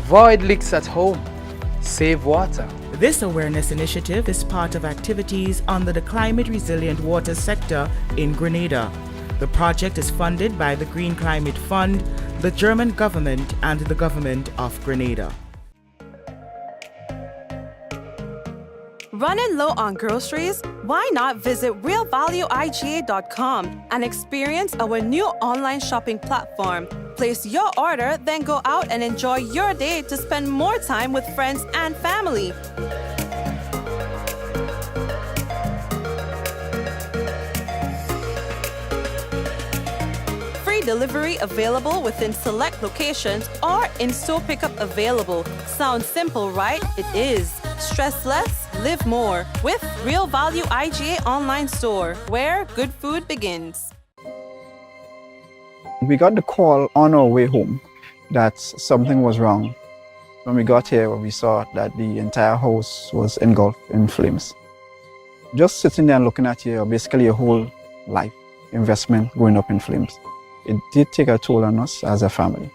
Avoid leaks at home. Save water. This awareness initiative is part of activities under the Climate Resilient Water sector in Grenada. The project is funded by the Green Climate Fund, the German government, and the government of Grenada. Running low on groceries? Why not visit realvalueiga.com and experience our new online shopping platform? Place your order, then go out and enjoy your day to spend more time with friends and family. Free delivery available within select locations or in-store pickup available. Sounds simple, right? It is. Stress less, live more with Real Value IGA online store, where good food begins. We got the call on our way home that something was wrong. When we got here, we saw that the entire house was engulfed in flames. Just sitting there and looking at basically your whole life investment going up in flames. It did take a toll on us as a family.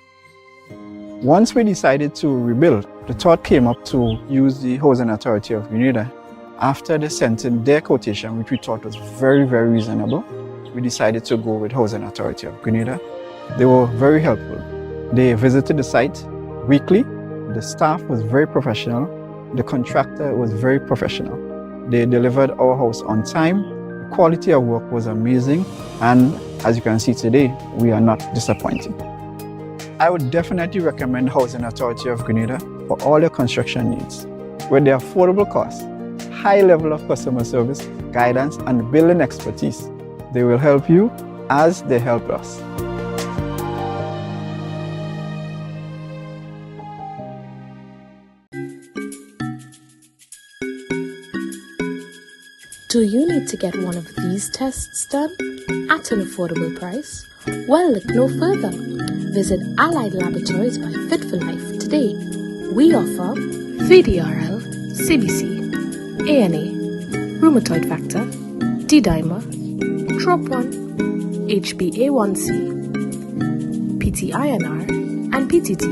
Once we decided to rebuild, the thought came up to use the Housing Authority of Grenada. After they sent in their quotation, which we thought was very, very reasonable, we decided to go with Housing Authority of Grenada. They were very helpful. They visited the site weekly. The staff was very professional. The contractor was very professional. They delivered our house on time. The quality of work was amazing. And as you can see today, we are not disappointed. I would definitely recommend Housing Authority of Grenada for all your construction needs. With their affordable costs, high level of customer service, guidance, and building expertise, they will help you as they help us. Do you need to get one of these tests done at an affordable price? Well, look no further. Visit Allied Laboratories by Fit for Life today. We offer VDRL, CBC, ANA, rheumatoid factor, D-dimer, TROP1, HbA1c, PT-INR, and PTT.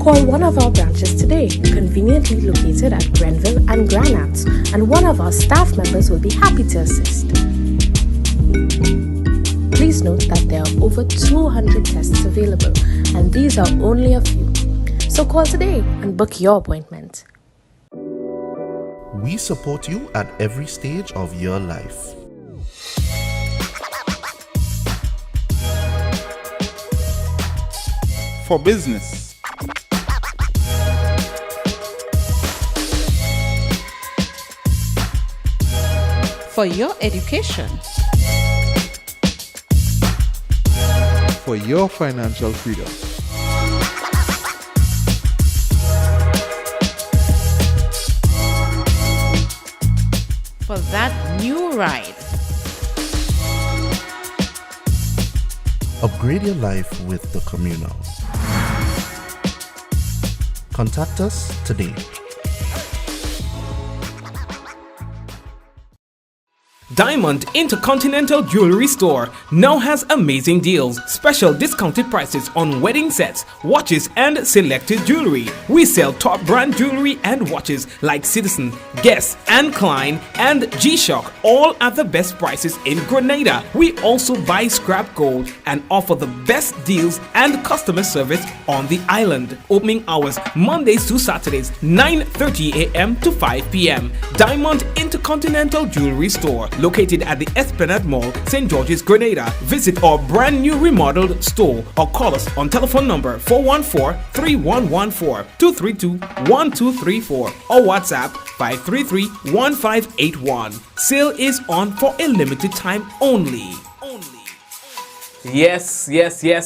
Call one of our branches today, conveniently located at Grenville and Granats, and one of our staff members will be happy to assist. Please note that there are over 200 tests available, and these are only a few. So call today and book your appointment. We support you at every stage of your life. For business, for your education, for your financial freedom, for that new ride. Upgrade your life with the Communal. Contact us today. Diamond Intercontinental Jewelry Store now has amazing deals, special discounted prices on wedding sets, watches, and selected jewelry. We sell top brand jewelry and watches like Citizen, Guess, and Klein, and G-Shock, all at the best prices in Grenada. We also buy scrap gold and offer the best deals and customer service on the island. Opening hours Mondays to Saturdays, 9:30 a.m. to 5 p.m. Diamond Intercontinental Jewelry Store, located at the Esplanade Mall, St. George's, Grenada. Visit our brand new remodeled store or call us on telephone number 414-3114, 232-1234 or WhatsApp 533-1581. Sale is on for a limited time only. Yes,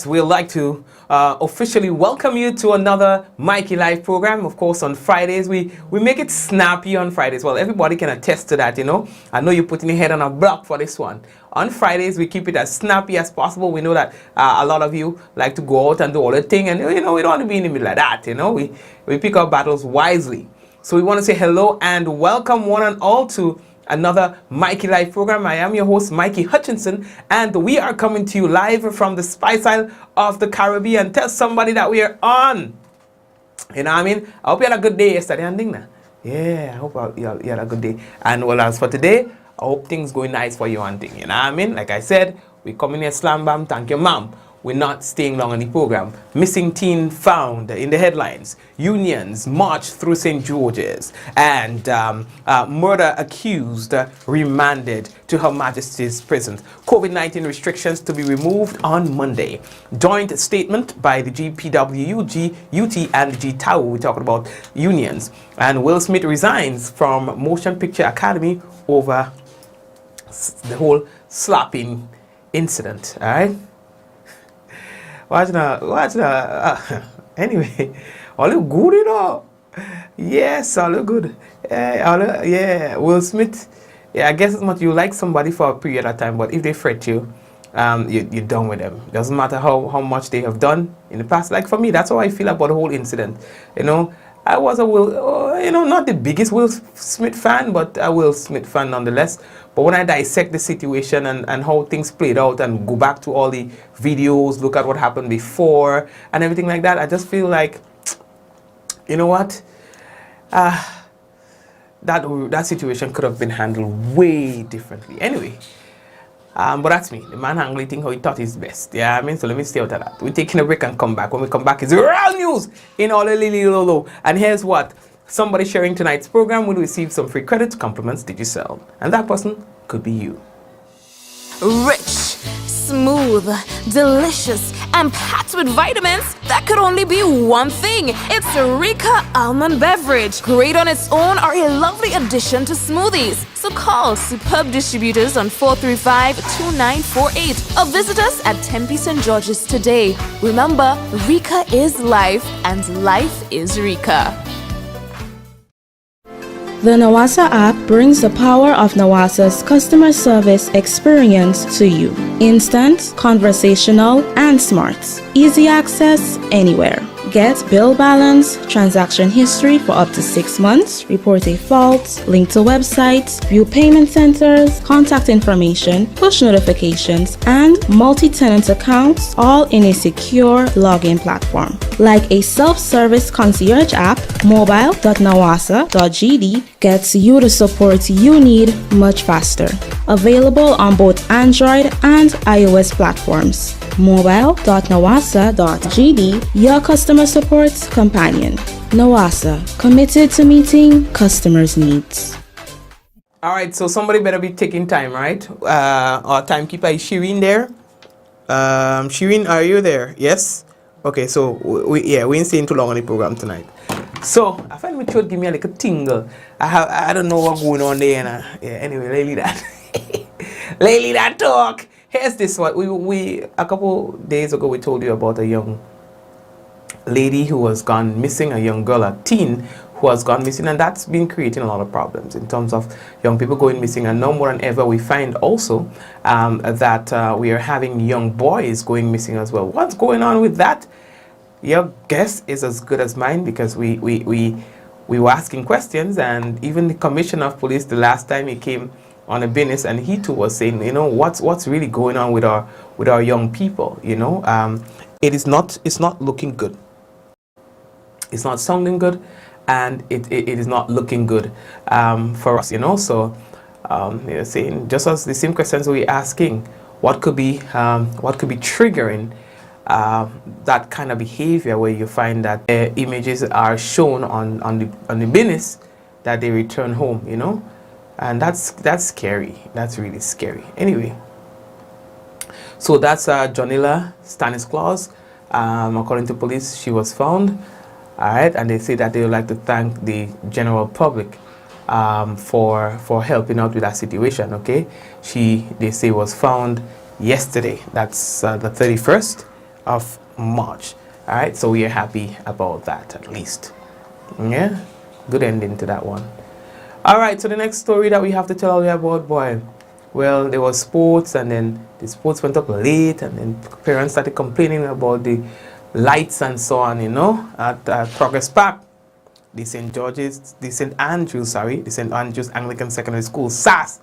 we'd like to officially welcome you to another Mikey Live program. Of course, on Fridays, we make it snappy on Fridays. Well, everybody can attest to that, you know. I know you're putting your head on a block for this one. On Fridays, we keep it as snappy as possible. We know that a lot of you like to go out and do all the thing, and, you know, we don't want to be in the middle of that, you know. We pick our battles wisely. So we want to say hello and welcome one and all to another Mikey Live program. I am your host, Mikey Hutchinson, and we are coming to you live from the Spice Isle of the Caribbean. Tell somebody that we are on. You know what I mean? I hope you had a good day yesterday and thing. Yeah, I hope you had a good day. And well, as for today, I hope things going nice for you and thing. You know what I mean? Like I said, we come in here slam bam, thank you ma'am. We're not staying long on the program. Missing teen found in the headlines. Unions march through St. George's. And murder accused remanded to Her Majesty's prison. COVID-19 restrictions to be removed on Monday. Joint statement by the GPWU, GUT and GTAWU. We're talking about unions. And Will Smith resigns from Motion Picture Academy over the whole slapping incident. All right? Watch now. Anyway, all look good, you know. Yes, all look good. Yeah, Will Smith. Yeah, I guess it's much you like somebody for a period of time, but if they fret you, you're done with them. Doesn't matter how much they have done in the past. Like for me, that's how I feel about the whole incident. You know, I was not the biggest Will Smith fan, but a Will Smith fan nonetheless. But when I dissect the situation and how things played out and go back to all the videos, look at what happened before and everything like that, I just feel like, you know what? That situation could have been handled way differently. Anyway, but that's me. The man handling thing how he thought is best. Yeah, I mean, so let me stay out of that. We're taking a break and come back. When we come back, it's real news in all the lily lolo. And here's what. Somebody sharing tonight's program will receive some free credit compliments Digicel. And that person could be you. Rich, smooth, delicious, and packed with vitamins that could only be one thing. It's Rika Almond Beverage. Great on its own or a lovely addition to smoothies. So call Superb Distributors on 435-2948 or visit us at Tempe St. George's today. Remember, Rika is life and life is Rika. The Nawasa app brings the power of Nawasa's customer service experience to you. Instant, conversational, and smart. Easy access anywhere. Get bill balance, transaction history for up to 6 months, report a fault, link to websites, view payment centers, contact information, push notifications, and multi-tenant accounts, all in a secure login platform. Like a self-service concierge app, mobile.nawasa.gd gets you the support you need much faster. Available on both Android and iOS platforms. mobile.nawasa.gd, your customer support companion. Nawasa, committed to meeting customers' needs. All right, so somebody better be taking time, right? Our timekeeper is Shireen there. Shireen, are you there? Yes? Okay, so we ain't staying too long on the program tonight. So I find my throat give me a little tingle. I don't know what's going on there. Anyway, lately that lately that talk. Here's this one. We a couple days ago we told you about a young lady who has gone missing, a young girl, a teen who has gone missing, and that's been creating a lot of problems in terms of young people going missing. And now more than ever, we find also that we are having young boys going missing as well. What's going on with that? Your guess is as good as mine, because we were asking questions, and even the commissioner of police, the last time he came on a business, and he too was saying, you know, what's really going on with our young people, you know. It's not looking good. It's not sounding good, and it is not looking good for us, you know. So you're saying, just as the same questions we're asking, what could be triggering that kind of behavior, where you find that images are shown on the business that they return home, you know. And that's scary. That's really scary. Anyway, so that's Jonilla Stanislaus. According to police, she was found. All right, and they say that they would like to thank the general public for helping out with that situation. Okay, they say was found yesterday. That's the 31st of March. All right, so we are happy about that, at least. Yeah, good ending to that one. All right, so the next story that we have to tell you about, boy, well, there was sports, and then the sports went up late, and then parents started complaining about the lights and so on, you know, at Progress Park. the St. Andrews Anglican Secondary School, SAS.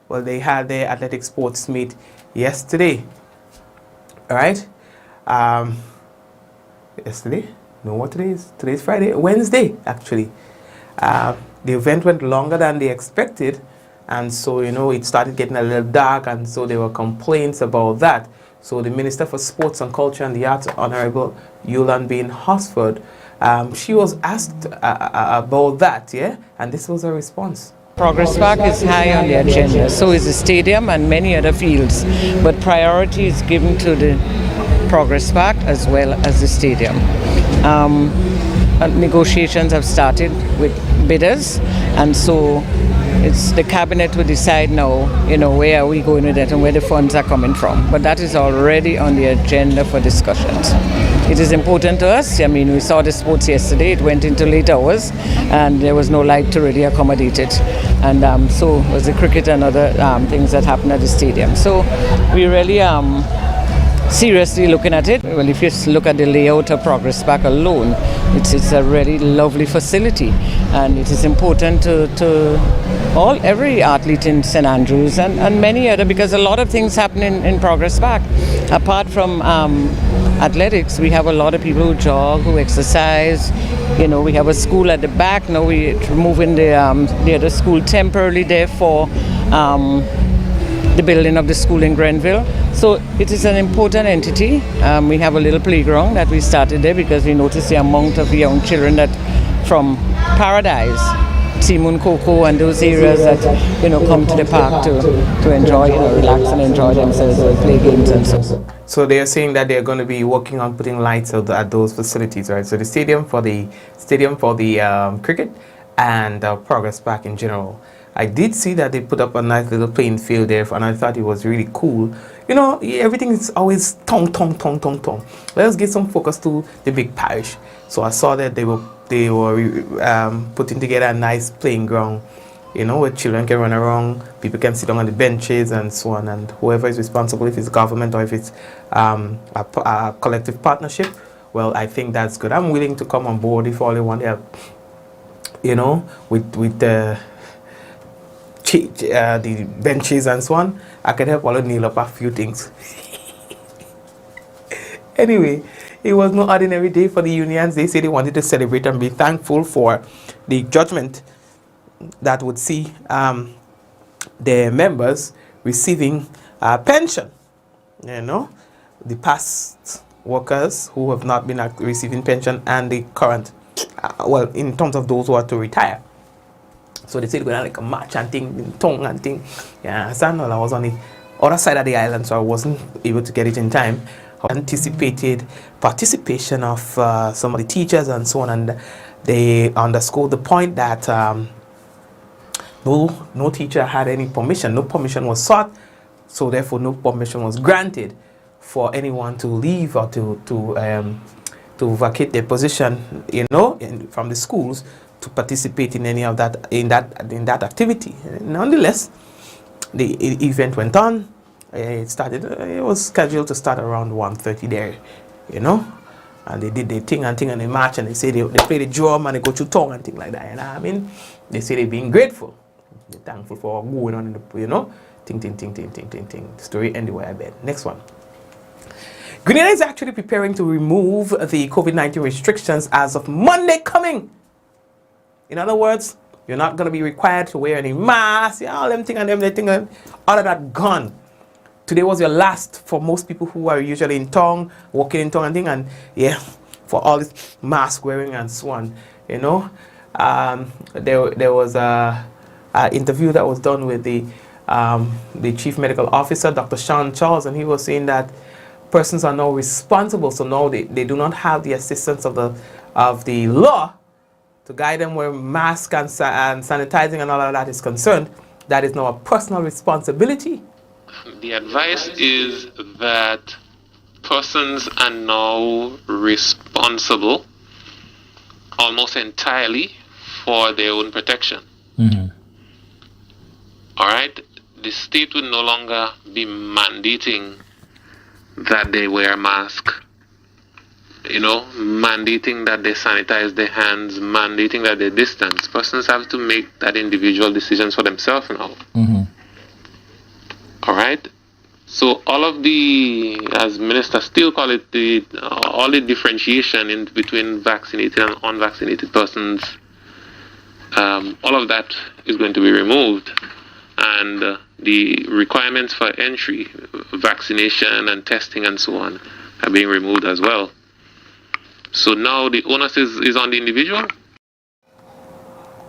Well, they had their athletic sports meet yesterday. All right. Yesterday? No, what today is? Today's Friday? Wednesday, actually. The event went longer than they expected. And so, it started getting a little dark. And so there were complaints about that. So the Minister for Sports and Culture and the Arts, Honorable Yulan Bain Hosford, she was asked about that, yeah? And this was her response. Progress Park is high on the agenda, so is the stadium and many other fields. But priority is given to the Progress Park as well as the stadium. Negotiations have started with bidders, and so it's the cabinet will decide now, where are we going with it and where the funds are coming from. But that is already on the agenda for discussions. It is important to us. I mean, we saw the sports yesterday. It went into late hours, and there was no light to really accommodate it. And so was the cricket and other things that happened at the stadium. So we really seriously looking at it. Well, if you look at the layout of Progress Park alone, it's a really lovely facility, and it is important to every athlete in St. Andrews and many other, because a lot of things happen in Progress Park. Apart from athletics, we have a lot of people who jog, who exercise. We have a school at the back. Now we're moving the other school temporarily there for the building of the school in Grenville. So it is an important entity. We have a little playground that we started there because we noticed the amount of young children that from Paradise, Timun Coco and those areas that come to the park to enjoy, relax and enjoy themselves and play games and so. So they are saying that they're going to be working on putting lights at those facilities, right? So the stadium for the cricket and Progress Park in general. I did see that they put up a nice little playing field there, and I thought it was really cool. Everything is always tong. Let us get some focus to the big parish. So I saw that they were putting together a nice playing ground, where children can run around, people can sit down on the benches and so on, and whoever is responsible, if it's government or if it's a collective partnership, well, I think that's good. I'm willing to come on board if all they want help, with the benches and so on. I can help all nail up a few things. Anyway, it was no ordinary day for the unions. They say they wanted to celebrate and be thankful for the judgment that would see their members receiving pension. The past workers who have not been receiving pension and the current, in terms of those who are to retire. So they said they're going to like a march and tongue and thing. Yeah, I was on the other side of the island, so I wasn't able to get it in time. Anticipated participation of some of the teachers and so on, and they underscored the point that no teacher had any permission. No permission was sought, so therefore no permission was granted for anyone to leave or to vacate their position, from the schools, to participate in any of that in that activity. Nonetheless, the event went on. It was scheduled to start around 1:30 there, and they did their thing and they march and they say they play the drum and they go to tongue and things like that. They say they're being grateful, they're thankful for what going on in the ting. The story anyway, I bet. Next one. Grenada is actually preparing to remove the COVID-19 restrictions as of Monday coming. In other words, you're not going to be required to wear any masks, all them thing and them thing, all of that gone. Today was your last for most people who are usually in town, walking in town and thing, and for all this mask wearing and so on. There was a interview that was done with the chief medical officer, Dr. Sean Charles, and he was saying that persons are now responsible, so now they do not have the assistance of the law to guide them where mask and sanitizing and all of that is concerned. That is now a personal responsibility. The advice is that persons are now responsible almost entirely for their own protection. Mm-hmm. All right? The state would no longer be mandating that they wear a mask. mandating that they sanitize their hands, mandating that they distance. Persons have to make that individual decisions for themselves now. All right. So all of the, as Minister Steele call it, all the differentiation in between vaccinated and unvaccinated persons, all of that is going to be removed, and the requirements for entry, vaccination and testing and so on, are being removed as well. So now the onus is on the individual.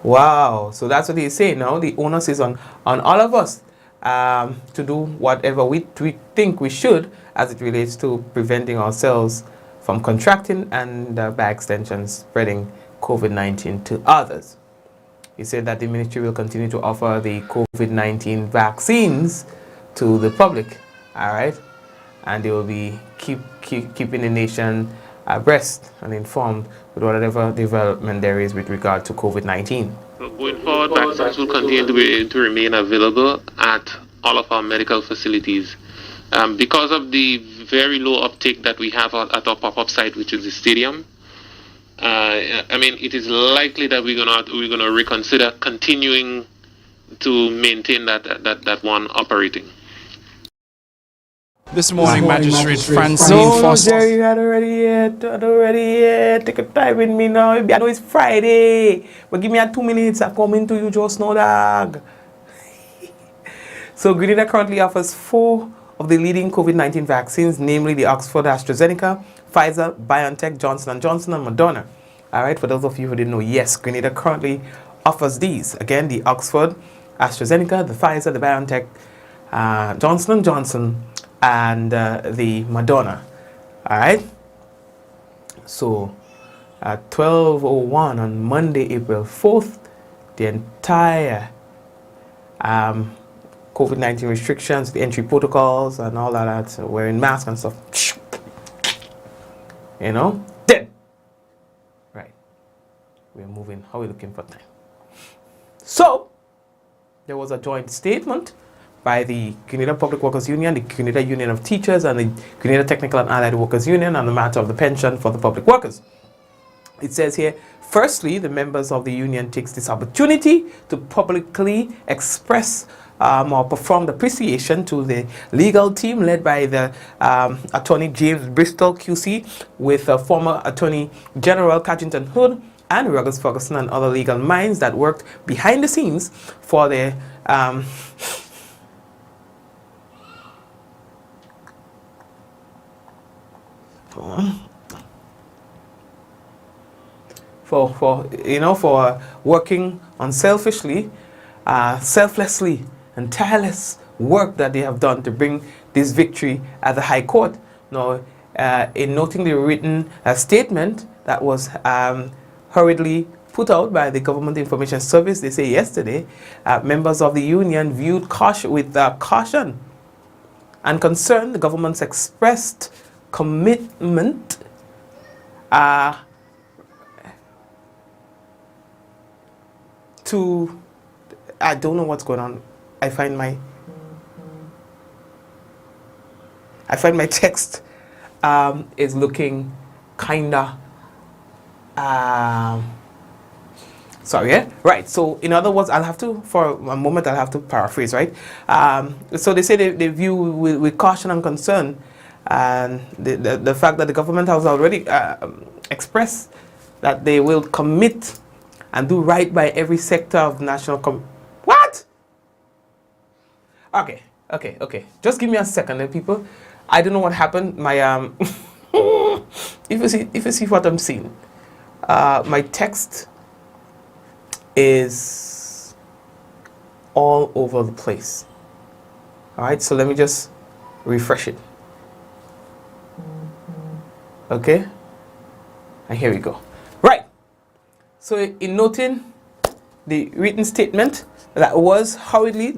Wow, so that's what he's saying now. The onus is on all of us to do whatever we think we should as it relates to preventing ourselves from contracting and by extension spreading COVID-19 to others. He said that the ministry will continue to offer the COVID-19 vaccines to the public, all right? And they will be keeping the nation abreast and informed with whatever development there is with regard to COVID-19. So going forward, vaccines will continue to remain available at all of our medical facilities. Because of the very low uptake that we have at our pop-up site, which is the stadium, it is likely that we're gonna reconsider continuing to maintain that one operating. This morning, Magistrate Francine No, Foster. Jerry, not already yet. Take a time with me now. I know it's Friday, but give me 2 minutes. I'm coming to you just now, dog. So Grenada currently offers 4 of the leading COVID-19 vaccines, namely the Oxford AstraZeneca, Pfizer, BioNTech, Johnson & Johnson, and Moderna. All right, for those of you who didn't know, yes, Grenada currently offers these. Again, the Oxford AstraZeneca, the Pfizer, the BioNTech, Johnson & Johnson, and the Moderna. All right. So at 12:01 on Monday, April 4th, the entire COVID-19 restrictions, the entry protocols, and all that, wearing masks and stuff, dead. Right. We're moving. How are we looking for time? So there was a joint statement by the Grenada Public Workers Union, the Grenada Union of Teachers, and the Grenada Technical and Allied Workers Union on the matter of the pension for the public workers. It says here, firstly, the members of the union takes this opportunity to publicly express or perform appreciation to the legal team led by the Attorney James Bristol QC with former Attorney General Cadrington Hood and Ruggles Ferguson and other legal minds that worked behind the scenes for the for working unselfishly, selflessly, and tireless work that they have done to bring this victory at the High Court. Now, in noting the written statement that was hurriedly put out by the Government Information Service, they say yesterday, members of the union viewed with caution and concern the government's expressed commitment to, I don't know what's going on. I find my text is looking kinda sorry, yeah? Right, so in other words, for a moment, I'll have to paraphrase, right? So they say they view with caution and concern and the fact that the government has already expressed that they will commit and do right by every sector of national What? Okay. Just give me a second, then, people. I don't know what happened. My if you see what I'm seeing, my text is all over the place. All right, so let me just refresh it. Okay, and here we go. Right. So in noting the written statement that was hurriedly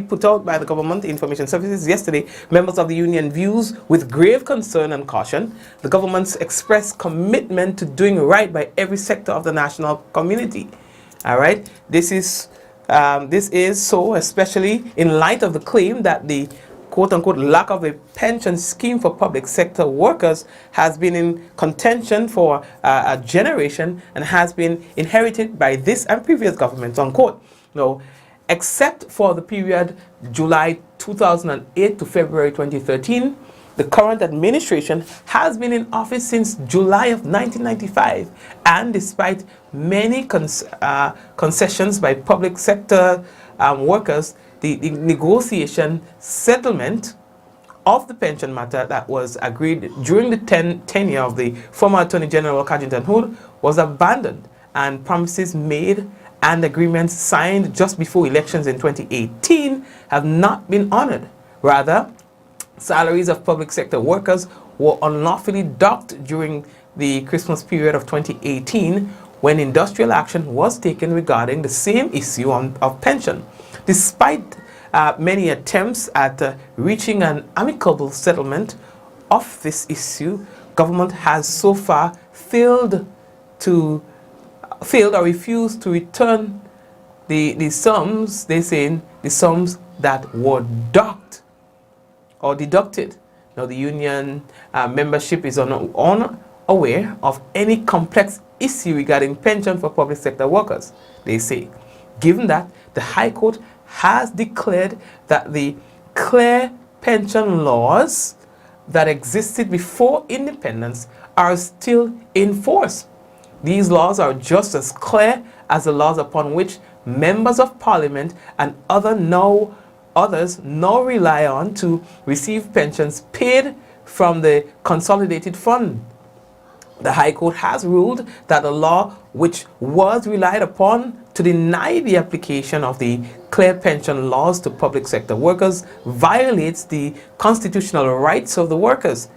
put out by the Government Information Services yesterday, members of the union views with grave concern and caution the government's expressed commitment to doing right by every sector of the national community. All right, this is so especially in light of the claim that the quote-unquote lack of a pension scheme for public sector workers has been in contention for a generation and has been inherited by this and previous governments, unquote. No, except for the period July 2008 to February 2013, the current administration has been in office since July of 1995, and despite many concessions by public sector workers, the negotiation settlement of the pension matter that was agreed during the tenure of the former Attorney General Carrington Hood was abandoned, and promises made and agreements signed just before elections in 2018 have not been honored. Rather, salaries of public sector workers were unlawfully docked during the Christmas period of 2018 when industrial action was taken regarding the same issue of pension. Despite many attempts at reaching an amicable settlement of this issue, government has so far failed or refused to return the sums, they say, the sums that were docked or deducted. Now, the union membership is unaware of any complex issue regarding pension for public sector workers, they say, given that the High Court has declared that the clear pension laws that existed before independence are still in force. These laws are just as clear as the laws upon which members of parliament and others now rely on to receive pensions paid from the consolidated fund. The High Court has ruled that the law which was relied upon to deny the application of the clear pension laws to public sector workers violates the constitutional rights of the workers.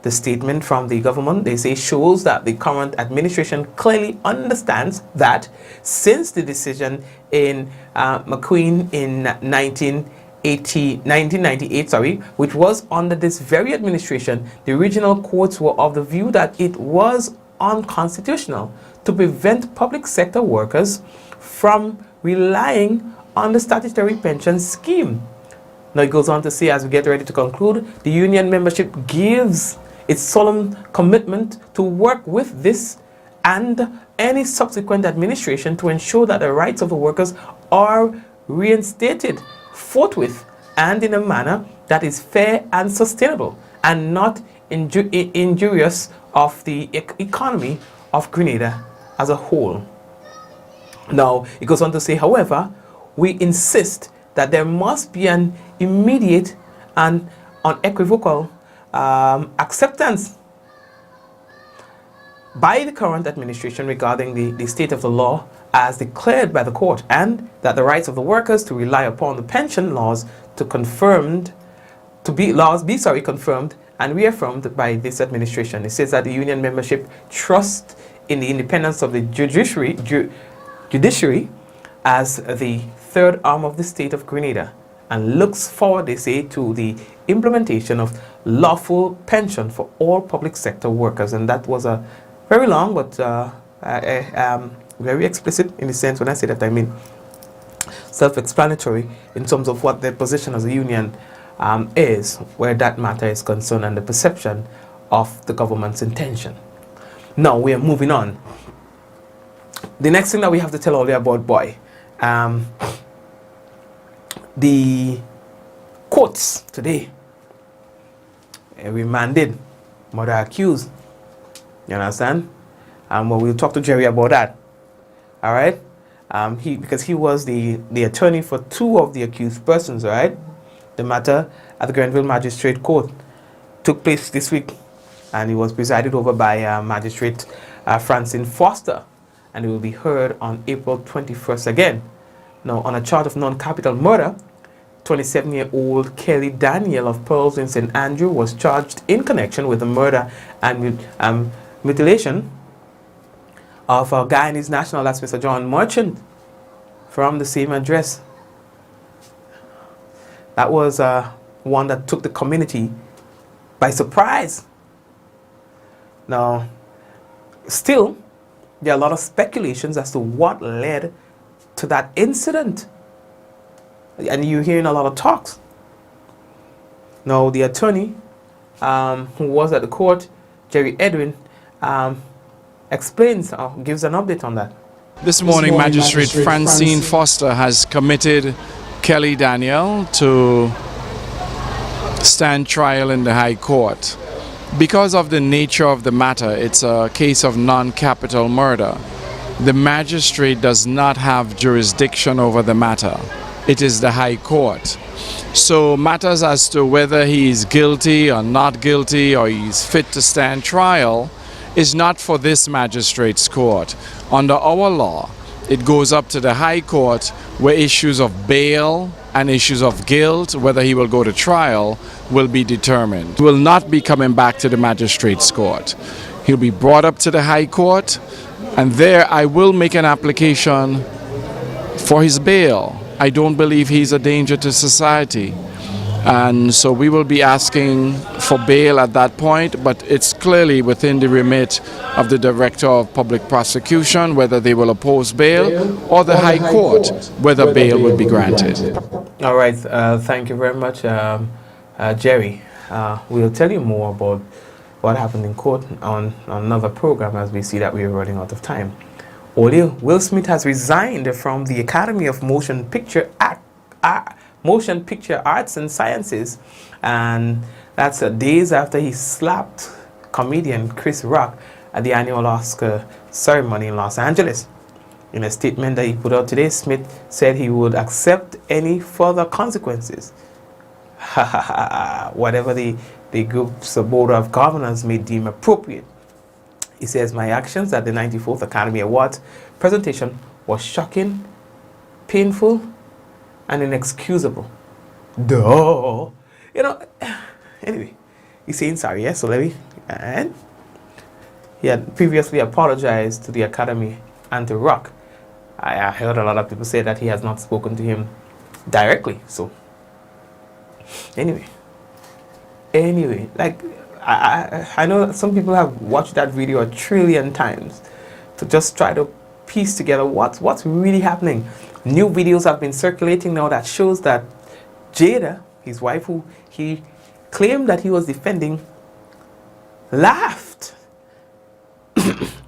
The statement from the government, they say, shows that the current administration clearly understands that since the decision in McQueen in 1998, which was under this very administration, the regional courts were of the view that it was unconstitutional to prevent public sector workers from relying on the statutory pension scheme. Now it goes on to say, as we get ready to conclude, the union membership gives its solemn commitment to work with this and any subsequent administration to ensure that the rights of the workers are reinstated forthwith and in a manner that is fair and sustainable and not injurious of the economy of Grenada as a whole. Now, it goes on to say, however, we insist that there must be an immediate and unequivocal acceptance by the current administration regarding the state of the law as declared by the court, and that the rights of the workers to rely upon the pension laws be confirmed and reaffirmed by this administration. It says that the union membership trusts in the independence of the judiciary as the third arm of the state of Grenada, and looks forward, they say, to the implementation of lawful pension for all public sector workers. And that was a very long but very explicit in the sense, when I say that I mean self-explanatory in terms of what their position as a union is, where that matter is concerned, and the perception of the government's intention. Now we are moving on. The next thing that we have to tell all you about, boy, the courts today, remanded murder accused. You understand? Well, we'll talk to Jerry about that. All right? Because he was the attorney for two of the accused persons. All right? The matter at the Grenville Magistrate Court took place this week, and it was presided over by Magistrate Francine Foster, and it will be heard on April 21st again. Now, on a charge of non-capital murder, 27-year-old Kelly Daniel of Pearls in St. Andrew was charged in connection with the murder and mutilation of a Guyanese national, that's Mr. John Merchant, from the same address. That was one that took the community by surprise. Now, still, there are a lot of speculations as to what led to that incident. And you're hearing a lot of talks. Now, the attorney who was at the court, Jerry Edwin, explains or gives an update on that. This morning, Magistrate Francine Foster has committed Kelly Daniel to stand trial in the High Court. Because of the nature of the matter, it's a case of non-capital murder. The magistrate does not have jurisdiction over the matter. It is the High Court. So matters as to whether he is guilty or not guilty or he's fit to stand trial is not for this magistrate's court. Under our law, it goes up to the High Court, where issues of bail and issues of guilt, whether he will go to trial, will be determined. He will not be coming back to the magistrate's court. He'll be brought up to the High Court, and there I will make an application for his bail. I don't believe he's a danger to society. And so we will be asking for bail at that point, but it's clearly within the remit of the Director of Public Prosecution whether they will oppose bail or the High Court whether bail would be granted. All right, thank you very much, Jerry. We'll tell you more about what happened in court on another program, as we see that we are running out of time. Earlier, Will Smith has resigned from the Academy of Motion Picture Arts and Sciences, and that's days after he slapped comedian Chris Rock at the annual Oscar ceremony in Los Angeles. In a statement that he put out today, Smith said he would accept any further consequences. Whatever the group's board of governors may deem appropriate. He says, my actions at the 94th Academy Awards presentation was shocking, painful, and inexcusable. Duh. You know, anyway, he's saying sorry, yes, so let me. And he had previously apologized to the Academy and to Rock. I heard a lot of people say that he has not spoken to him directly, so. Anyway, like, I know that some people have watched that video 1 trillion times to just try to piece together what's really happening. New videos have been circulating now that shows that Jada, his wife, who he claimed that he was defending, laughed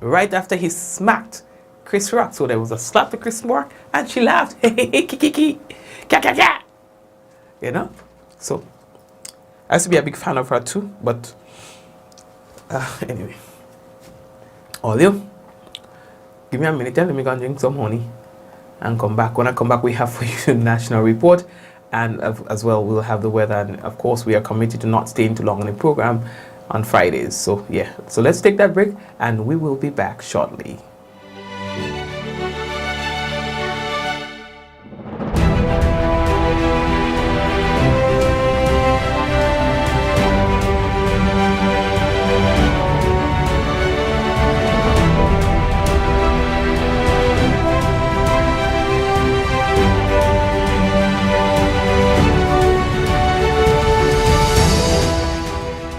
right after he smacked Chris Rock. So there was a slap to Chris Rock and she laughed. You know? So I used to be a big fan of her too, but anyway. Olio, give me a minute and let me go and drink some honey and come back. When I come back, we have for you the national report, and as well we'll have the weather, and of course we are committed to not staying too long on the program on Fridays. So yeah, so let's take that break and we will be back shortly.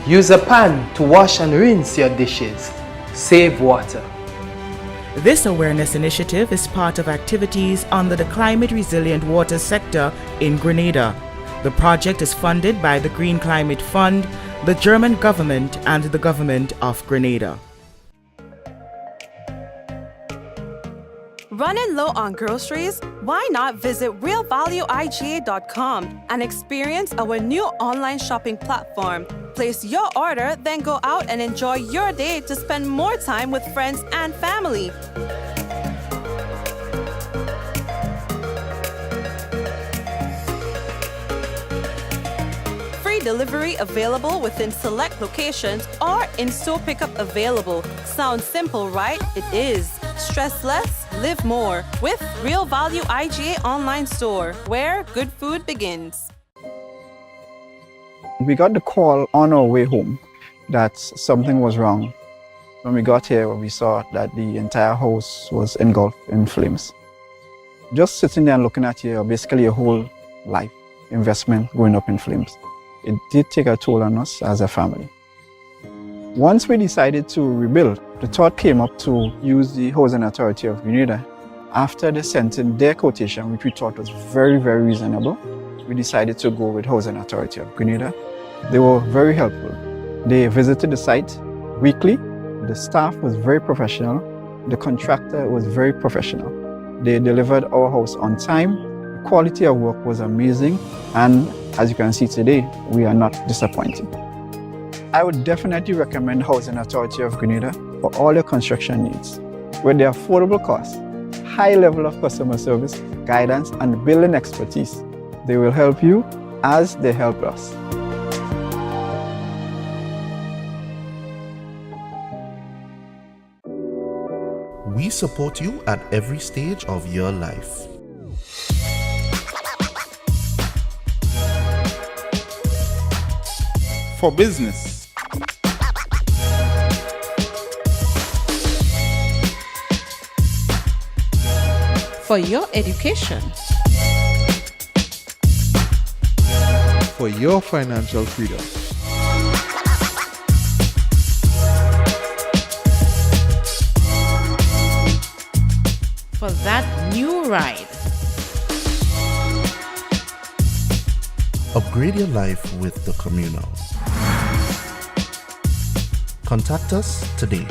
Use a pan to wash and rinse your dishes. Save water. This awareness initiative is part of activities under the climate resilient water sector in Grenada. The project is funded by the Green Climate Fund, the German government, and the government of Grenada. Running low on groceries? Why not visit realvalueiga.com and experience our new online shopping platform? Place your order, then go out and enjoy your day to spend more time with friends and family. Free delivery available within select locations or in-store pickup available. Sounds simple, right? It is. Stress less, live more with Real Value IGA online store, where good food begins. We got the call on our way home that something was wrong. When we got here, we saw that the entire house was engulfed in flames. Just sitting there and looking at you, basically your whole life investment going up in flames. It did take a toll on us as a family. Once we decided to rebuild, the thought came up to use the Housing Authority of Grenada. After they sent in their quotation, which we thought was very, very reasonable, we decided to go with Housing Authority of Grenada. They were very helpful. They visited the site weekly. The staff was very professional. The contractor was very professional. They delivered our house on time. The quality of work was amazing. And as you can see today, we are not disappointed. I would definitely recommend Housing Authority of Grenada for all your construction needs. With their affordable costs, high level of customer service, guidance, and building expertise, they will help you as they help us. We support you at every stage of your life. For business. For your education. For your financial freedom. For that new ride. Upgrade your life with the communal. Contact us today.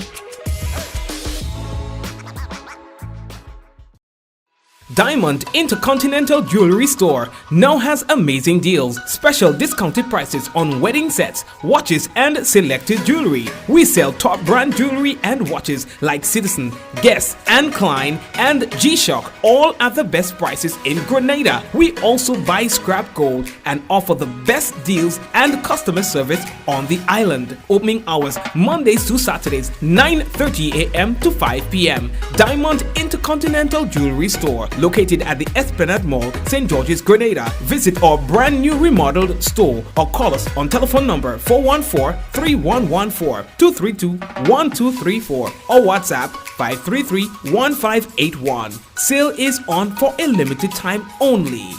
Diamond Intercontinental Jewelry Store now has amazing deals, special discounted prices on wedding sets, watches and selected jewelry. We sell top brand jewelry and watches like Citizen, Guess and Klein and G-Shock, all at the best prices in Grenada. We also buy scrap gold and offer the best deals and customer service on the island. Opening hours Mondays to Saturdays 9:30 a.m. to 5 p.m. Diamond Intercontinental Jewelry Store, located at the Esplanade Mall, St. George's, Grenada. Visit our brand new remodeled store or call us on telephone number 414-3114, 232-1234 or WhatsApp 533-1581. Sale is on for a limited time only.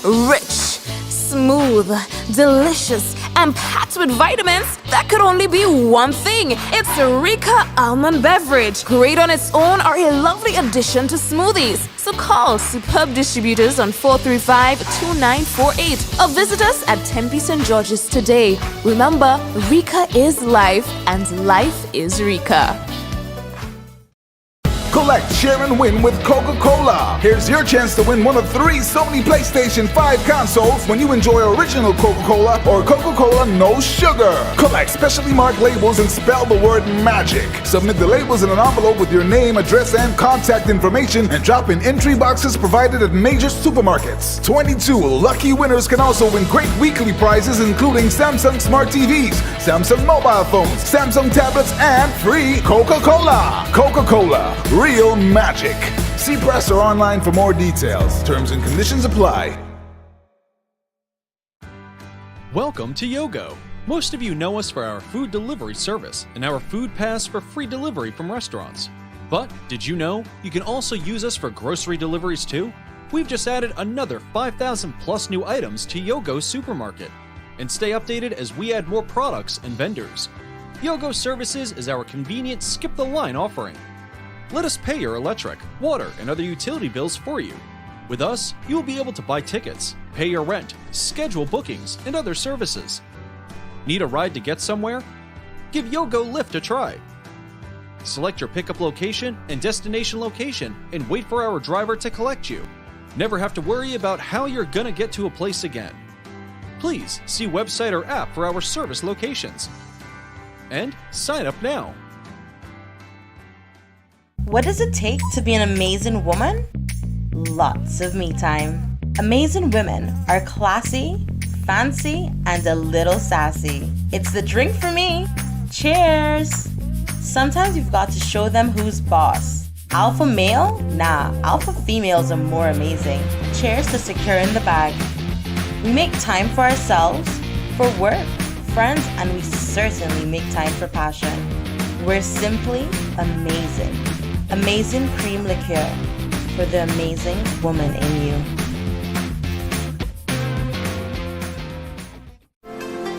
Rich, smooth, delicious, and packed with vitamins that could only be one thing. It's Rika Almond Beverage. Great on its own or a lovely addition to smoothies. So call Superb Distributors on 435-2948 or visit us at Tempe St. George's today. Remember, Rika is life and life is Rika. Collect, share, and win with Coca-Cola. Here's your chance to win one of 3 Sony PlayStation 5 consoles when you enjoy original Coca-Cola or Coca-Cola No Sugar. Collect specially marked labels and spell the word MAGIC. Submit the labels in an envelope with your name, address, and contact information and drop in entry boxes provided at major supermarkets. 22 lucky winners can also win great weekly prizes including Samsung Smart TVs, Samsung mobile phones, Samsung tablets, and free Coca-Cola. Coca-Cola. Real magic. See press or online for more details. Terms and conditions apply. Welcome to Yogo. Most of you know us for our food delivery service and our food pass for free delivery from restaurants. But did you know you can also use us for grocery deliveries too? We've just added another 5,000 plus new items to Yogo's supermarket. And stay updated as we add more products and vendors. Yogo Services is our convenient skip the line offering. Let us pay your electric, water, and other utility bills for you. With us, you will be able to buy tickets, pay your rent, schedule bookings, and other services. Need a ride to get somewhere? Give Yogo Lyft a try. Select your pickup location and destination location and wait for our driver to collect you. Never have to worry about how you're gonna get to a place again. Please see website or app for our service locations. And sign up now. What does it take to be an amazing woman? Lots of me time. Amazing women are classy, fancy, and a little sassy. It's the drink for me. Cheers! Sometimes you've got to show them who's boss. Alpha male? Nah, alpha females are more amazing. Cheers to securing the bag. We make time for ourselves, for work, friends, and we certainly make time for passion. We're simply amazing. Amazing cream liqueur for the amazing woman in you.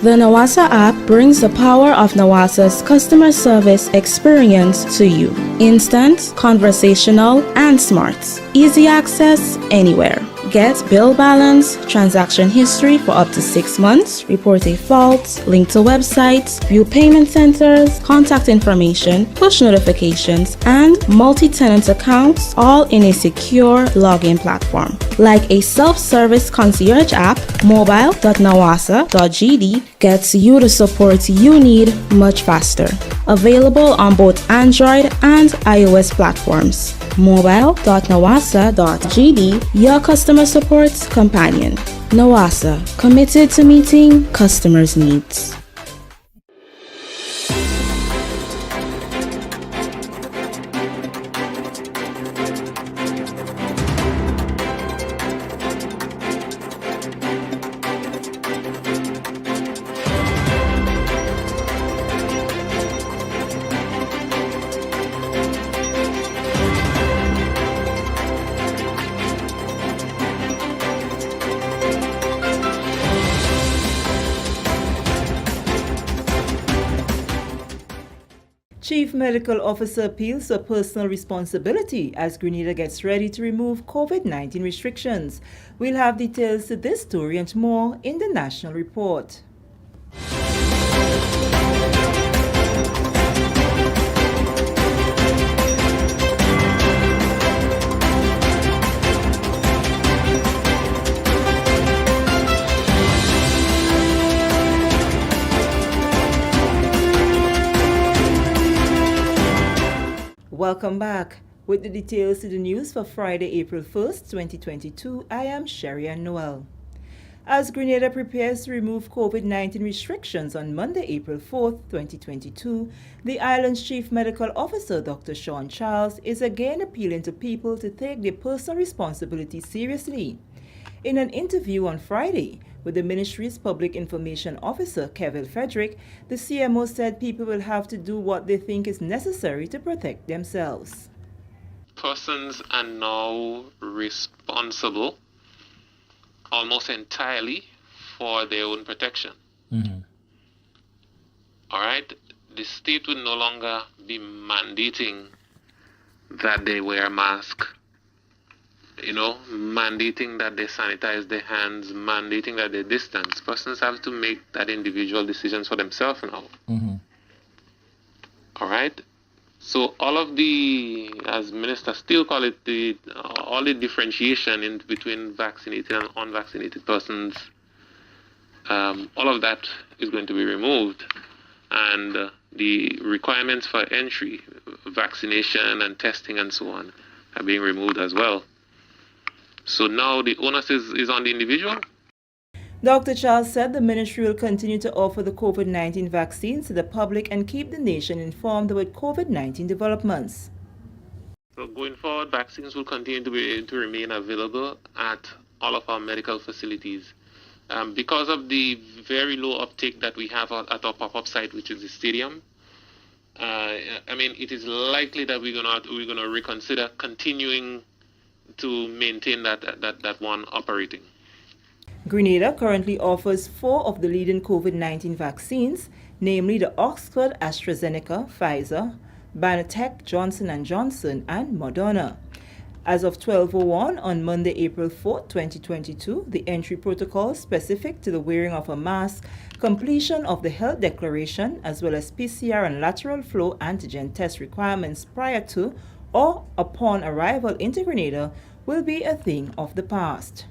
The Nawasa app brings the power of Nawasa's customer service experience to you. Instant, conversational, and smart. Easy access anywhere. Get bill balance, transaction history for up to 6 months, report a fault, link to websites, view payment centers, contact information, push notifications, and multi-tenant accounts, all in a secure login platform. Like a self-service concierge app, mobile.nawasa.gd gets you the support you need much faster. Available on both Android and iOS platforms. Mobile.nawasa.gd, your customer support companion. Nawasa, committed to meeting customers' needs. Chief Medical Officer appeals for personal responsibility as Grenada gets ready to remove COVID-19 restrictions. We'll have details to this story and more in the National Report. Welcome back. With the details to the news for Friday, April 1st, 2022, I am Sherry Ann Noel. As Grenada prepares to remove COVID-19 restrictions on Monday, April 4th, 2022, the island's Chief Medical Officer, Dr. Sean Charles, is again appealing to people to take their personal responsibility seriously. In an interview on Friday with the ministry's Public Information Officer, Kevin Frederick, the CMO said people will have to do what they think is necessary to protect themselves. Persons are now responsible almost entirely for their own protection. All right? The state would no longer be mandating that they wear a mask, mandating that they sanitize their hands, mandating that they distance. Persons have to make that individual decisions for themselves now. All right? So all of the, as Minister Steele called it, all the differentiation in between vaccinated and unvaccinated persons, all of that is going to be removed. And the requirements for entry, vaccination and testing and so on, are being removed as well. So now the onus is on the individual. Dr. Charles said the ministry will continue to offer the COVID-19 vaccines to the public and keep the nation informed about COVID-19 developments. So going forward, vaccines will continue to remain available at all of our medical facilities. Because of the very low uptake that we have at our pop-up site, which is the stadium, it is likely that we're gonna reconsider continuing to maintain that one operating. Grenada currently offers 4 of the leading COVID-19 vaccines, namely the Oxford AstraZeneca, Pfizer, BioNTech, Johnson & Johnson, and Moderna. As of 12:01 on Monday, April 4, 2022, the entry protocol specific to the wearing of a mask, completion of the health declaration, as well as PCR and lateral flow antigen test requirements prior to or upon arrival into Grenada will be a thing of the past.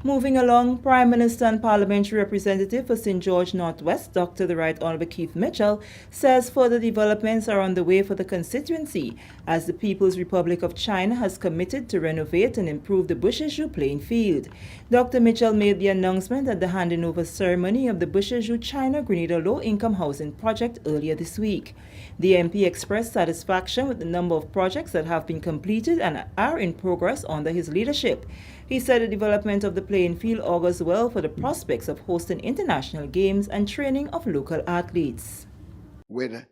Moving along, Prime Minister and Parliamentary Representative for St. George Northwest, Dr. the Right Honourable Keith Mitchell, says further developments are on the way for the constituency as the People's Republic of China has committed to renovate and improve the Bushaju playing field. Dr. Mitchell made the announcement at the handing over ceremony of the Bushaju China Grenada Low-Income Housing Project earlier this week. The MP expressed satisfaction with the number of projects that have been completed and are in progress under his leadership. He said the development of the playing field augurs well for the prospects of hosting international games and training of local athletes. With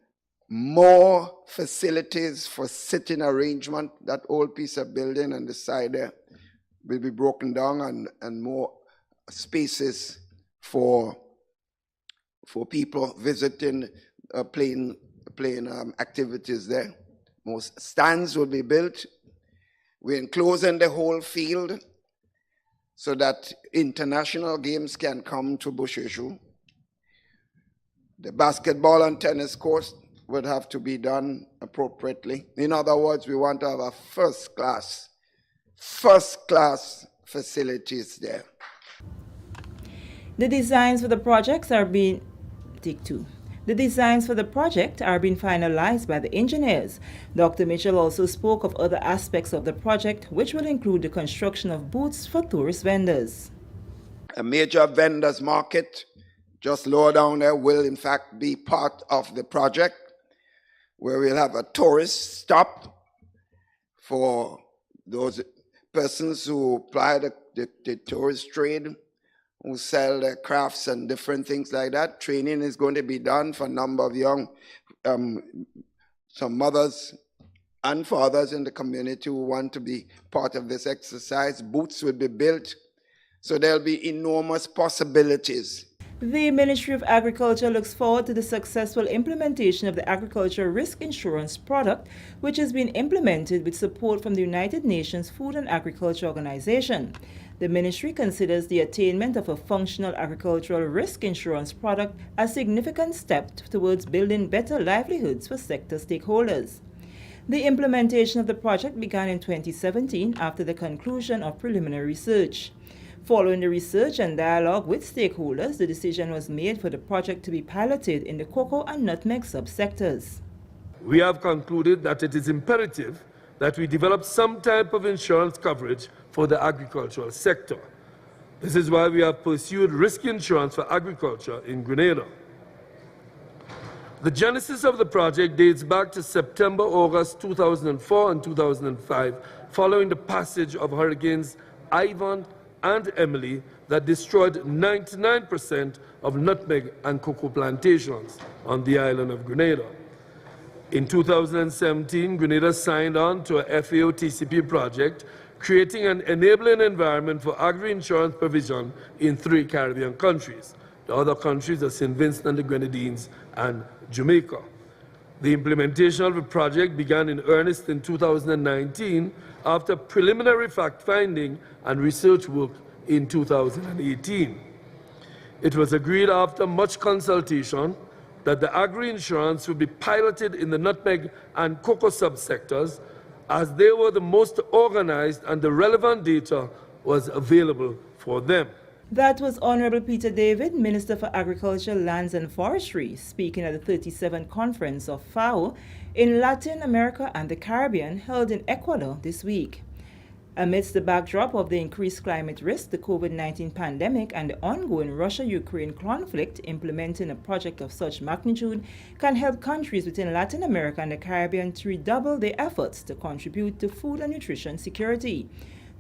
more facilities for sitting arrangement, that old piece of building on the side there will be broken down and more spaces for people visiting, playing activities there. More stands will be built. We're enclosing the whole field so that international games can come to Busheshu. The basketball and tennis courts would have to be done appropriately. In other words, we want to have a first class facilities there. The designs for the project are being finalized by the engineers. Dr. Mitchell also spoke of other aspects of the project, which will include the construction of booths for tourist vendors. A major vendors market just lower down there will in fact be part of the project, where we'll have a tourist stop for those persons who apply the tourist trade, who sell their crafts and different things like that. Training is going to be done for a number of young, some mothers and fathers in the community who want to be part of this exercise. Booths will be built, so there'll be enormous possibilities. The Ministry of Agriculture looks forward to the successful implementation of the Agricultural Risk Insurance product, which has been implemented with support from the United Nations Food and Agriculture Organization. The ministry considers the attainment of a functional agricultural risk insurance product a significant step towards building better livelihoods for sector stakeholders. The implementation of the project began in 2017 after the conclusion of preliminary research. Following the research and dialogue with stakeholders, the decision was made for the project to be piloted in the cocoa and nutmeg subsectors. We have concluded that it is imperative that we develop some type of insurance coverage for the agricultural sector. This is why we have pursued risk insurance for agriculture in Grenada. The genesis of the project dates back to September, August 2004 and 2005, following the passage of Hurricanes Ivan and Emily that destroyed 99% of nutmeg and cocoa plantations on the island of Grenada. In 2017, Grenada signed on to a FAO-TCP project, creating an enabling environment for agri-insurance provision in 3 Caribbean countries. The other countries are St. Vincent and the Grenadines and Jamaica. The implementation of the project began in earnest in 2019 after preliminary fact-finding and research work in 2018. It was agreed after much consultation that the agri-insurance would be piloted in the nutmeg and cocoa subsectors, as they were the most organized and the relevant data was available for them. That was Honorable Peter David, Minister for Agriculture, Lands and Forestry, speaking at the 37th Conference of FAO in Latin America and the Caribbean, held in Ecuador this week. Amidst the backdrop of the increased climate risk, the COVID-19 pandemic, and the ongoing Russia-Ukraine conflict, implementing a project of such magnitude can help countries within Latin America and the Caribbean to redouble their efforts to contribute to food and nutrition security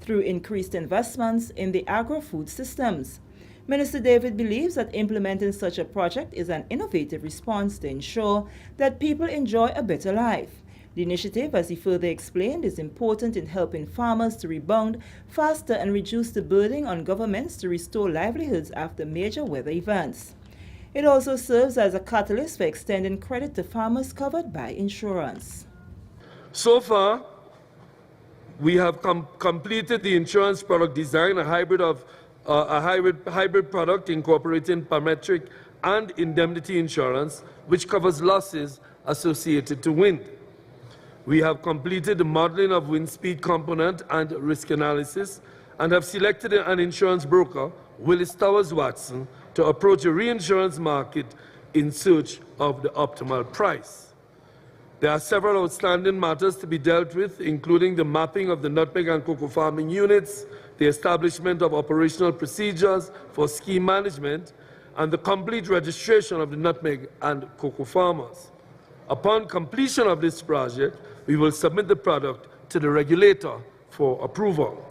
through increased investments in the agro-food systems. Minister David believes that implementing such a project is an innovative response to ensure that people enjoy a better life. The initiative, as he further explained, is important in helping farmers to rebound faster and reduce the burden on governments to restore livelihoods after major weather events. It also serves as a catalyst for extending credit to farmers covered by insurance. So far, we have completed the insurance product design, a hybrid product incorporating parametric and indemnity insurance, which covers losses associated to wind. We have completed the modeling of wind speed component and risk analysis, and have selected an insurance broker, Willis Towers Watson, to approach a reinsurance market in search of the optimal price. There are several outstanding matters to be dealt with, including the mapping of the nutmeg and cocoa farming units, the establishment of operational procedures for scheme management, and the complete registration of the nutmeg and cocoa farmers. Upon completion of this project, we will submit the product to the regulator for approval.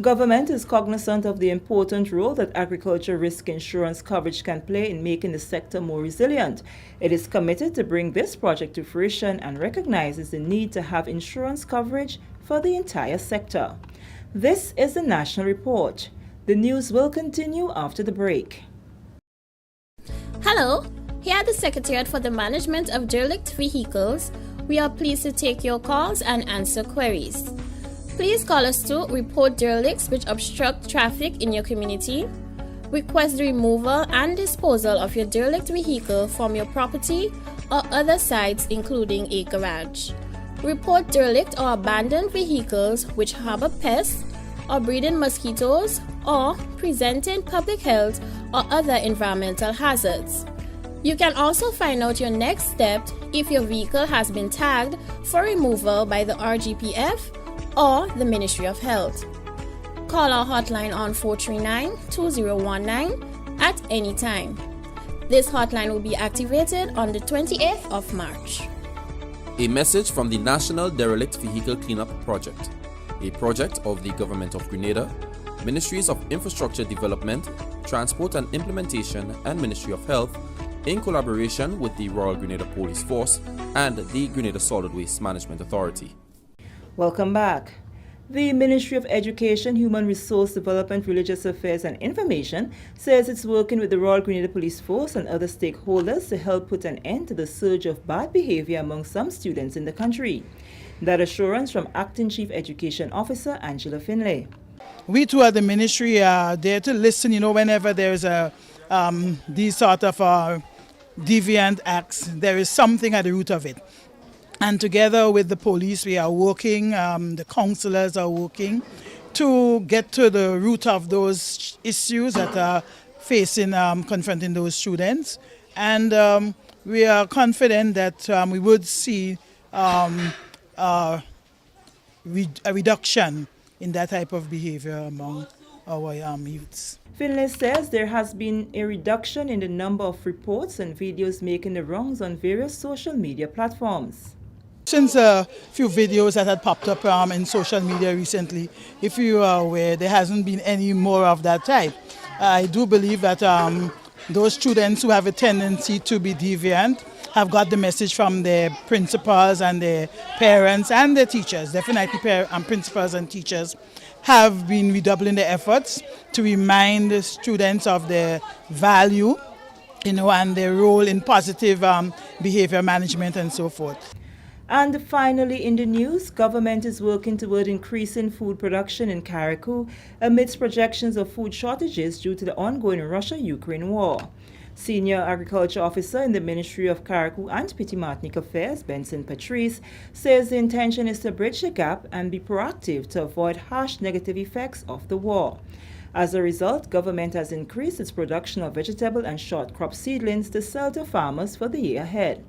Government is cognizant of the important role that agriculture risk insurance coverage can play in making the sector more resilient. It is committed to bring this project to fruition and recognizes the need to have insurance coverage for the entire sector. This is the National Report. The news will continue after the break. Hello, here at the Secretariat for the Management of Derelict Vehicles. We are pleased to take your calls and answer queries. Please call us to report derelicts which obstruct traffic in your community, request the removal and disposal of your derelict vehicle from your property or other sites including a garage. Report derelict or abandoned vehicles which harbor pests or breeding mosquitoes or presenting public health or other environmental hazards. You can also find out your next step if your vehicle has been tagged for removal by the RGPF or the Ministry of Health. Call our hotline on 439-2019 at any time. This hotline will be activated on the 28th of March. A message from the National Derelict Vehicle Cleanup Project, a project of the Government of Grenada, Ministries of Infrastructure Development, Transport and Implementation, and Ministry of Health, in collaboration with the Royal Grenada Police Force and the Grenada Solid Waste Management Authority. Welcome back. The Ministry of Education, Human Resource Development, Religious Affairs and Information says it's working with the Royal Grenada Police Force and other stakeholders to help put an end to the surge of bad behavior among some students in the country. That assurance from Acting Chief Education Officer Angela Finlay. We too at the ministry are there to listen, whenever there's these sort of deviant acts, there is something at the root of it. And together with the police, we are working, the councillors are working to get to the root of those issues that are confronting those students. And we are confident that we would see a reduction in that type of behavior among our youths. Finlay says there has been a reduction in the number of reports and videos making the wrongs on various social media platforms. Since a few videos that had popped up in social media recently, if you are aware, there hasn't been any more of that type. I do believe that those students who have a tendency to be deviant have got the message from their principals and their parents and their teachers. Definitely principals and teachers have been redoubling their efforts to remind the students of their value, and their role in positive behavior management and so forth. And finally, in the news, government is working toward increasing food production in Carriacou amidst projections of food shortages due to the ongoing Russia-Ukraine war. Senior Agriculture Officer in the Ministry of Carriacou and Petite Martinique Affairs, Benson Patrice, says the intention is to bridge the gap and be proactive to avoid harsh negative effects of the war. As a result, government has increased its production of vegetable and short crop seedlings to sell to farmers for the year ahead.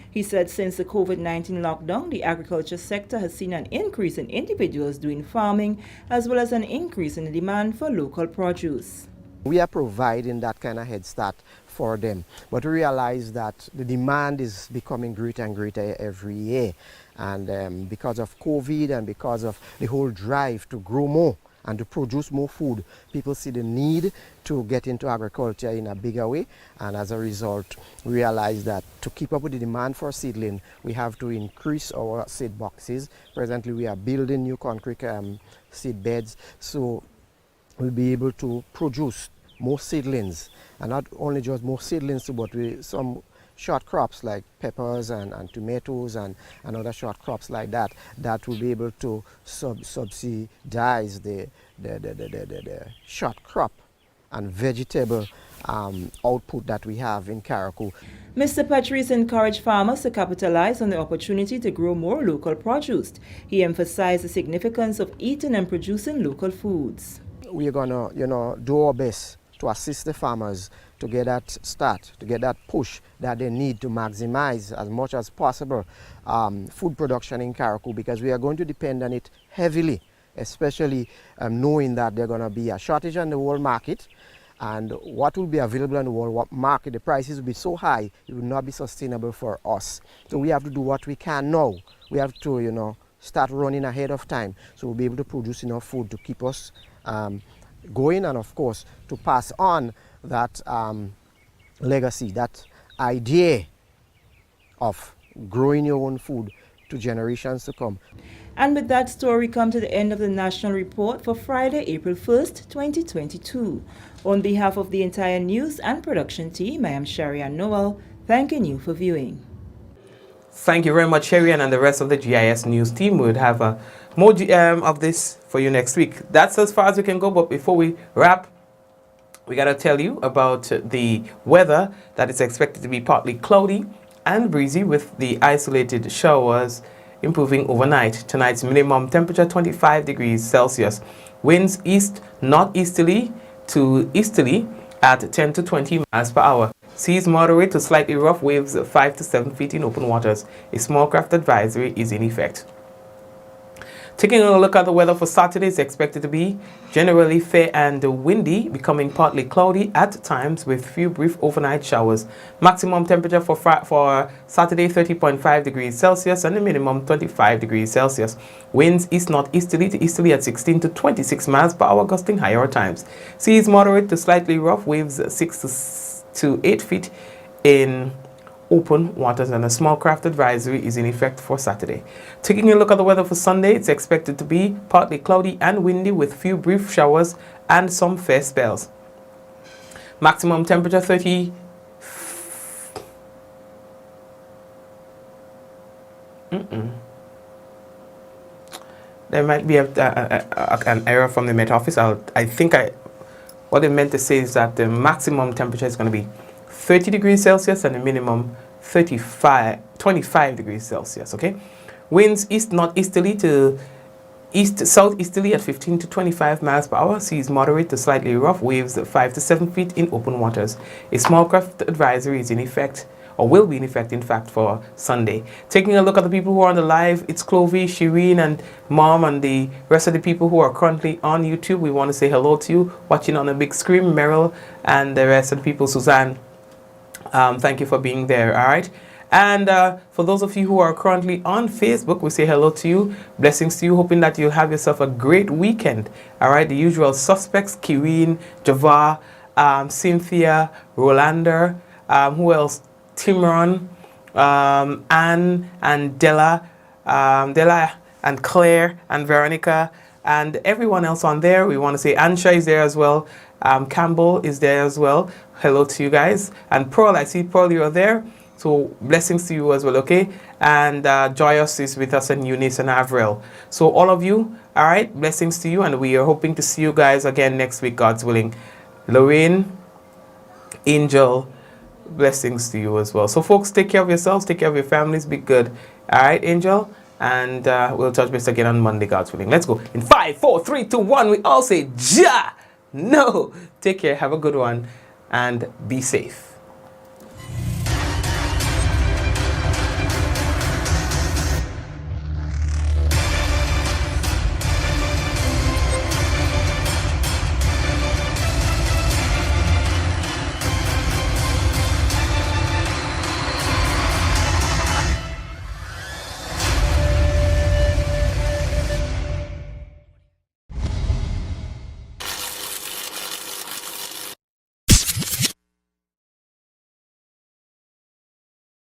He said since the COVID-19 lockdown, the agriculture sector has seen an increase in individuals doing farming, as well as an increase in the demand for local produce. We are providing that kind of head start for them, but we realize that the demand is becoming greater and greater every year. And because of COVID and because of the whole drive to grow more and to produce more food, people see the need to get into agriculture in a bigger way, and as a result we realize that to keep up with the demand for seedling, we have to increase our seed boxes. Presently we are building new concrete seed beds, so we'll be able to produce more seedlings, and not only just more seedlings, but some short crops like peppers and tomatoes and other short crops like that will be able to subsidize the short crop and vegetable output that we have in Carriacou. Mr. Patrice encouraged farmers to capitalize on the opportunity to grow more local produce. He emphasized the significance of eating and producing local foods. We're gonna, do our best to assist the farmers to get that start, to get that push that they need to maximize as much as possible food production in Carriacou, because we are going to depend on it heavily, especially knowing that there's going to be a shortage on the world market, and what will be available on the world market, the prices will be so high, it will not be sustainable for us. So we have to do what we can now. We have to, start running ahead of time, so we'll be able to produce enough food to keep us going, and of course to pass on that legacy, that idea of growing your own food to generations to come. And with that story, come to the end of the National Report for Friday, April 1st, 2022. On behalf of the entire news and production team, I am Sharian Noel, thanking you for viewing. Thank you very much, Sherian, and the rest of the GIS News team. We'll have more of this for you next week. That's as far as we can go, but before we wrap, we got to tell you about the weather, that it's expected to be partly cloudy and breezy with the isolated showers improving overnight. Tonight's minimum temperature 25 degrees Celsius. Winds east northeasterly to easterly at 10 to 20 miles per hour. Seas moderate to slightly rough, waves 5 to 7 feet in open waters. A small craft advisory is in effect. Taking a look at the weather for Saturday, is expected to be generally fair and windy, becoming partly cloudy at times with few brief overnight showers. Maximum temperature for Saturday 30.5 degrees Celsius and the minimum 25 degrees Celsius. Winds east-northeasterly to easterly at 16 to 26 miles per hour, gusting higher at times. Seas moderate to slightly rough, waves 6 to 8 feet in open waters, and a small craft advisory is in effect for Saturday. Taking a look at the weather for Sunday, it's expected to be partly cloudy and windy with few brief showers and some fair spells. Maximum temperature 30. There might be an error from the Met Office. What they meant to say is that the maximum temperature is going to be 30 degrees Celsius and the minimum 25 degrees Celsius, okay? Winds east-northeasterly to east-southeasterly at 15 to 25 miles per hour. Seas moderate to slightly rough, waves 5 to 7 feet in open waters. A small craft advisory is in effect, or will be in effect, in fact, for Sunday. Taking a look at the people who are on the live, it's Clovey, Shireen, and Mom, and the rest of the people who are currently on YouTube. We want to say hello to you, watching on the big screen, Meryl, and the rest of the people, Suzanne. Thank you for being there, all right? And for those of you who are currently on Facebook, we say hello to you. Blessings to you, hoping that you'll have yourself a great weekend, all right? The usual suspects, Kirin, Java, Cynthia, Rolander, who else? Timron, Anne, and Della and Claire, and Veronica, and everyone else on there. We want to say Ansha is there as well. Campbell is there as well. Hello to you guys. And Pearl, I see Pearl, you're there. So blessings to you as well, okay? And Joyous is with us, and Eunice and Avril. So all of you, all right, blessings to you. And we are hoping to see you guys again next week, God's willing. Lorraine, Angel, blessings to you as well. So folks, take care of yourselves, take care of your families, be good. All right, Angel? And we'll touch base again on Monday, God's willing. Let's go. In 5, 4, 3, 2, 1, we all say, Ja! No! Take care, have a good one, and be safe.